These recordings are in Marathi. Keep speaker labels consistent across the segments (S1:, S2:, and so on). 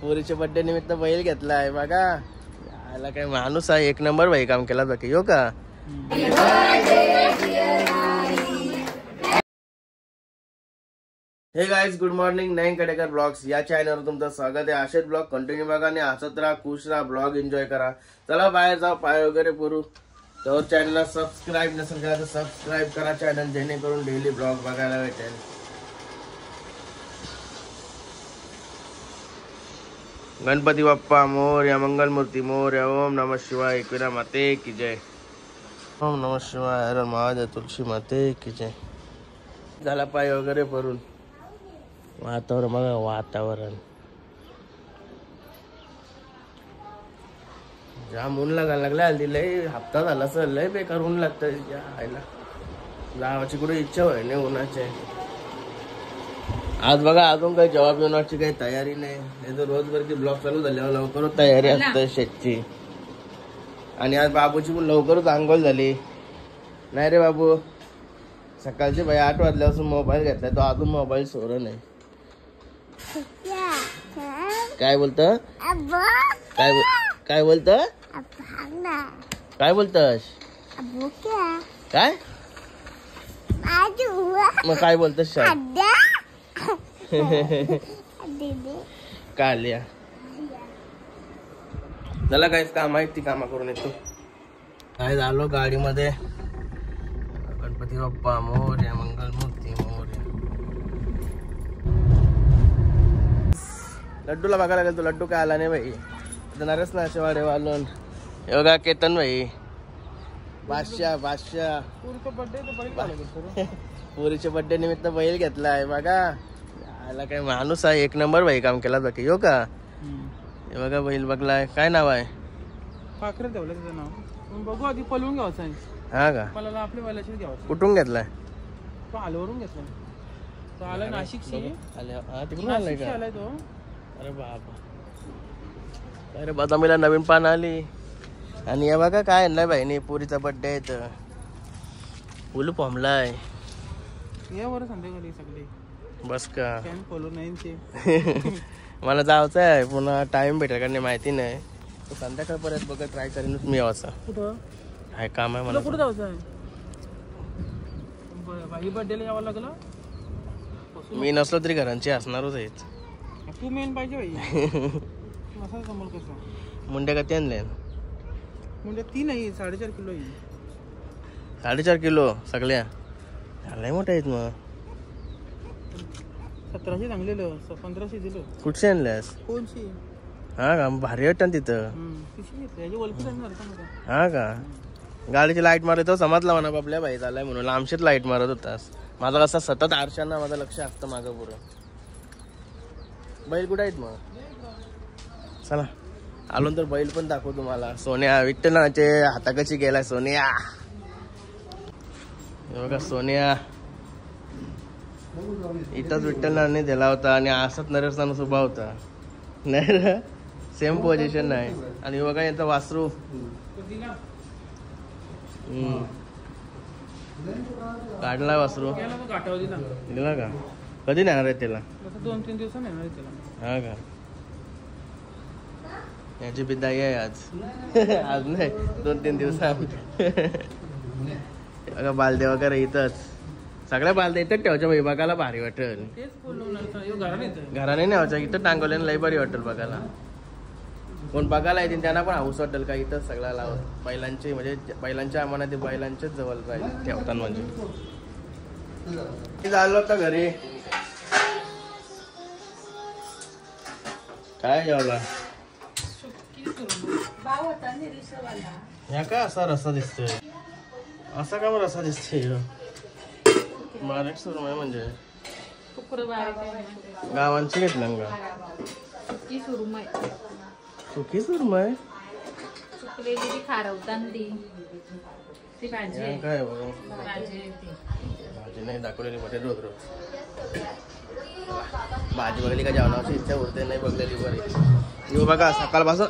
S1: पोरीच्या बर्थडे निमित्त बैल घेतलाय बघा. याला काय माणूस आहे, एक नंबर भाई काम केला बाकी हो का. Hey guys, good morning. Nayan Kadekar blogs या चॅनलवर तुमचं स्वागत आहे. असेच ब्लॉग कंटिन्यू बघा आणि हसत राहा, खुश राहा, ब्लॉग एन्जॉय करा. चला बाहेर जाऊ, पाय वगैरे पुरू. तर चॅनलला सबस्क्राईब नसेल केला तर सबस्क्राईब करा चॅनल, जेणेकरून डेली ब्लॉग बघायला भेटेल. गणपती बाप्पा मोरया, मंगलमूर्ती मोरया. ओम नमः शिवाय, एकविरा माते की जय. ओम नमः शिवाय, हर महादेव, तुलसी माते की जय. झाला पाय वगैरे भरून. वातावरण बघा, वातावरण जाम ऊन लागायला लागला. हल्ली लय हप्ता झाला सर, लय बेकार ऊन लागतं. जावाची कुठे इच्छा होय नाही उन्हाची. आज बघा अजून काही जवाब येण्याची काही तयारी नाही. तर रोजवरची ब्लॉग चालू झाल्यावर लवकरच तयारी असते शेतची. आणि आज बाबूची पण लवकरच आंघोळ झाली. नाही रे बाबू, सकाळचे भाई 8 वाजल्यापासून मोबाईल घेतलाय तो, अजून मोबाईल सोडत नाही. काय बोलत काय बोलत काय बोलतस काय मग काय बोलतस काल्या. चला काय काम आहे ती कामा करून येतो. काय झालो गाडीमध्ये. गणपती बाप्पा मोरया, मंगलमूर्ती मोरया. लड्डूला बघायला गेलो, लड्डू काय आला नाही भाई. नरेश ना शेवाडे वालून हे बघा केतन भाई, बादशाह पोरीच्या बर्थडे निमित्त बैल घेतलाय बघा. याला काय माणूस आहे, एक नंबर भाई काम केला बाकी हो का. हे बघा बैल बघलाय. काय नाव आहे?
S2: पाखरे ठेवलं त्याचं नाव. बघू आधी पलवून घ्यायचं आहे.
S1: हा का,
S2: मला आपल्या बैलाशीच घ्यावं.
S1: कुठून घेतलाय?
S2: तो आलवरून घेतलाय. तो आला नाशिकशी.
S1: तिकडून आलाय का?
S2: आलाय तो.
S1: अरे बाबा, अरे बदामीला नवीन पान आली. आणि हे बघा काय आणलाय भाईने, पोरीचा बर्थडे आहे तर फुल फॉर्मलाय.
S2: या वर संध्याकाळी सगळे
S1: बस का.
S2: फॅन फॉलो नाही.
S1: मला जायचं आहे, पुन्हा टाइम भेटेल का नाही माहिती नाही. तो संध्याकाळपर्यंत बघा ट्राय करेन मी यावं.
S2: कुठं
S1: काय काम आहे मला?
S2: कुठं जायचं आहे? बाई बर्थडेला यावं लागलं.
S1: मी नसलो तरी घरांची असणारच आहेत.
S2: तू मेन पाहिजे बाई. मसाला समोर कसं
S1: मुंड्या का आणले?
S2: म्हणजे 3 नाही 4.5 किलो येईल.
S1: 4.5 किलो सगळ्या लय मोठ्या आहेत. मग
S2: 1700 सांगलेलं, 1500 दिलं.
S1: कुठचे आणल्यास?
S2: कोणची?
S1: हा का, भारी वाटतं तिथं. हा का, गाडीची लाईट मारत तो समजला म्हणा बाबल्या भाई झालाय म्हणून. लांबशीच लाईट मारत होतास. माझा कसा सतत आरशांना माझं लक्ष असतं माझं पुरं. बैल कुठे आहेत मग? चला आलो तर बैल पण दाखवू तुम्हाला. सोन्या विठ्ठलाचे हाताकशी गेलाय सोन्या. बघा सोन्या इथंच विठ्ठलाने दिला होता आणि असंच नरेशनानं उभा होता. नाही रे, सेम पोझिशन नाही. आणि बघा यांचा वासरू काढला. वासरू दिला का? कधी नेणार आहे त्याला?
S2: 2-3 दिवसांनी येणार आहे त्याला.
S1: हा का, याची बिदाई आहे आज. आज नाही, 2-3 दिवसांनी. बघा बालदे वगैरे इथंच, सगळ्या बालदे इथंच ठेवायच्या भाई, बघायला भारी वाटेल. घराने न्यायच्या इथं टांगवल्याने लई भारी वाटेल बघायला. कोण बघायला येतील त्यांना पण हाऊस वाटेल का इथंच सगळ्या लावत. बैलांचे म्हणजे बैलांच्या आम्हाला ते बैलांच्याच जवळ राहील ठेवतात. म्हणजे झालं होतं घरी. काय जेवला? या काय असा रस्सा दिसतोय? असा का रस्सा दिसतोय? बारीक सुरमई म्हणजे गावांची घेतला का? सुकी सुरमई काय भाजी नाही दाखवलेली मध्ये रोज रोज. भाजी बघली का जेवणाची इच्छा होते नाही बघलेली बरी. बघा सकाळपासून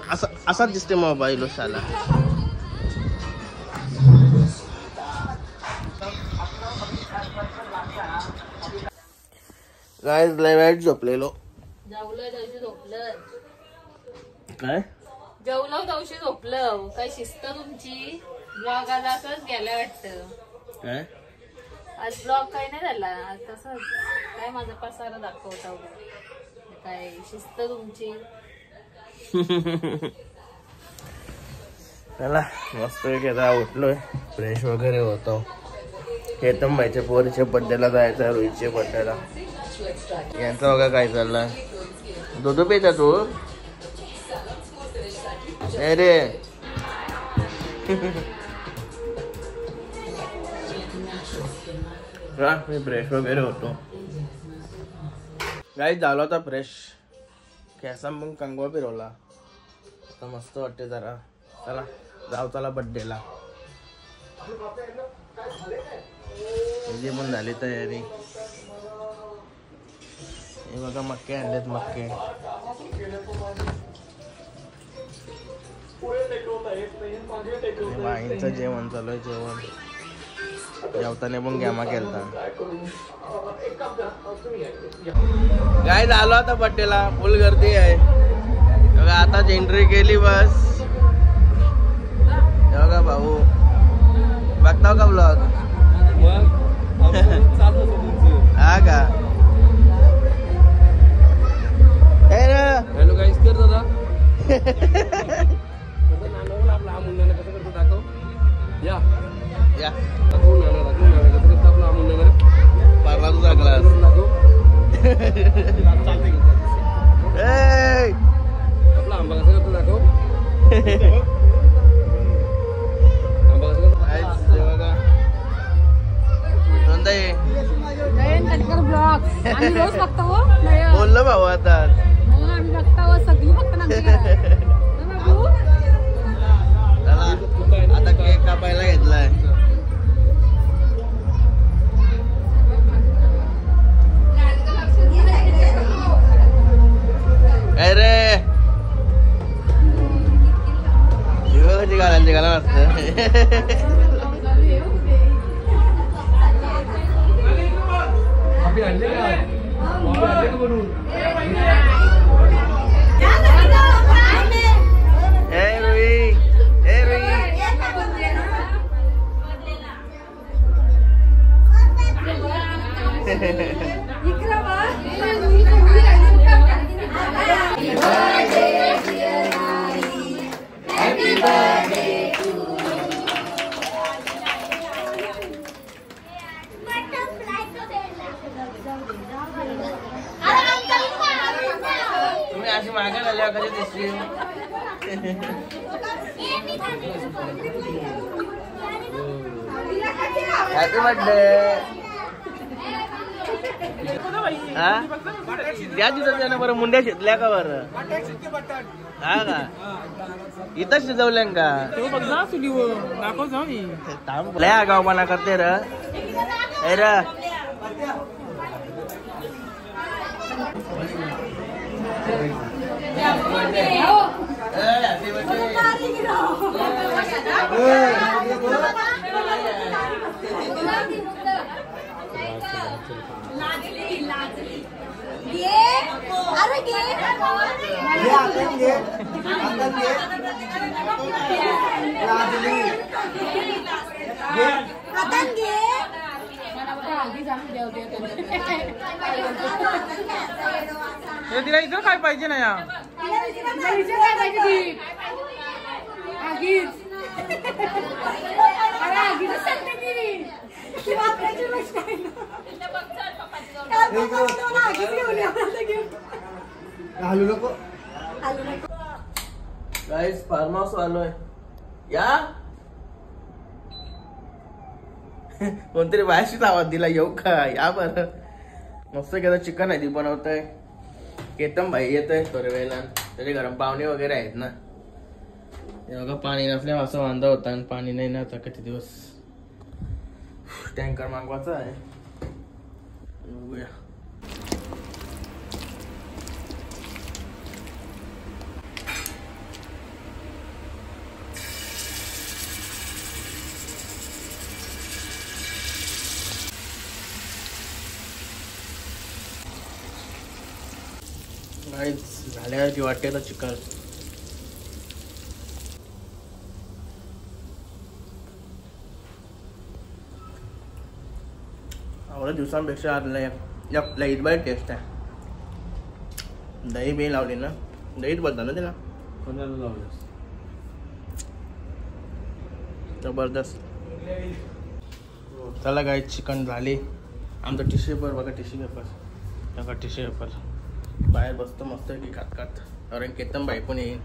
S1: असाच दिसते मोबाईल शाला. गाइस लय वाईट झोपलेलो. काय
S3: जेवलो तवशी झोपलं. काय शिस्त तुमची. ब्लॉग आज असंच गेलं वाटतं.
S1: काय
S3: आज ब्लॉग काय नाही झाला. आज तसंच काय माझा पसारा दाखवता वगैरे. काय शिस्त तुमची.
S1: चला मस्त आता उठलोय फ्रेश वगैरे होतो. केतन भाईच्या पोरीच्या बड्डेला जायचं, रोहितच्या बड्डेला. यांचा बघा काय चालला. दूध पिता तू रे. मी फ्रेश वगैरे होतो. गाईस झालो होता फ्रेश. केसा मग कंगवा फिरवला. आता मस्त वाटते जरा. चला जाऊ चला बड्डेला. तुझी पण झाली तयारी. हे बघा मक्के आणलेत मक्के. वाईनचं जेवण चालू आहे. जेवण जेवताना पण गॅमा केलता. काय झालो आता बड्डेला. फुल गर्दी आहे बघा. आताच एंट्री केली बस. बघा भाऊ बघताव का ब्लॉग. हा का.
S2: हॅलो गाईस कर दादा. आपला मुंडा कसं करतो दाखव. या
S1: या
S2: आपला मुंडा
S1: पारला तुझा ग्लास.
S2: आपला आंबा कसं करतो दाखव. आंबा कसं करतो.
S1: बघा बोललो भाऊ आता. आता केक कापायला घेतलाय. काय रे कशी घालायची घाला नसतं. तुम्ही अशी मागे झाल्या कधी दिसली. Happy birthday. त्या दिवसात त्यानं बरं मुंड्या शिजल्या का बरं. हा का इथं शिजवल्या का. थांब लय आगाऊपणा करते र.
S2: तिला इथं काय पाहिजे ना या.
S1: गाईस फार्म हाऊस आलोय. या कोणतरी बाहेरशीच आवाज दिला. येऊ का. या बरं मस्त केलं. चिकन आहे ती बनवतय. केतन भाई येतोय थोड्या वेळेला. त्याचे गरम पाहुणे वगैरे आहेत ना. बघा पाणी नसल्यावर असं वांदा होता. आणि पाणी नाही ना आता किती दिवस. टँकर मागवायचा आहे. बघूया. झाल्यावरती वाटते चिकन. एवढ्या दिवसांपेक्षा लाईट बाय टेस्ट आहे. दही बी लावली ना, दहीच बोलतात ना त्याला.
S2: कोणाला लावलं
S1: जबरदस्त. चला काय चिकन झाली. आमचा टिश्यू पेपर बघा, टिश्यू पेपर बाहेर बसतो मस्त की खात खात. कारण केतन बाई पण येईल.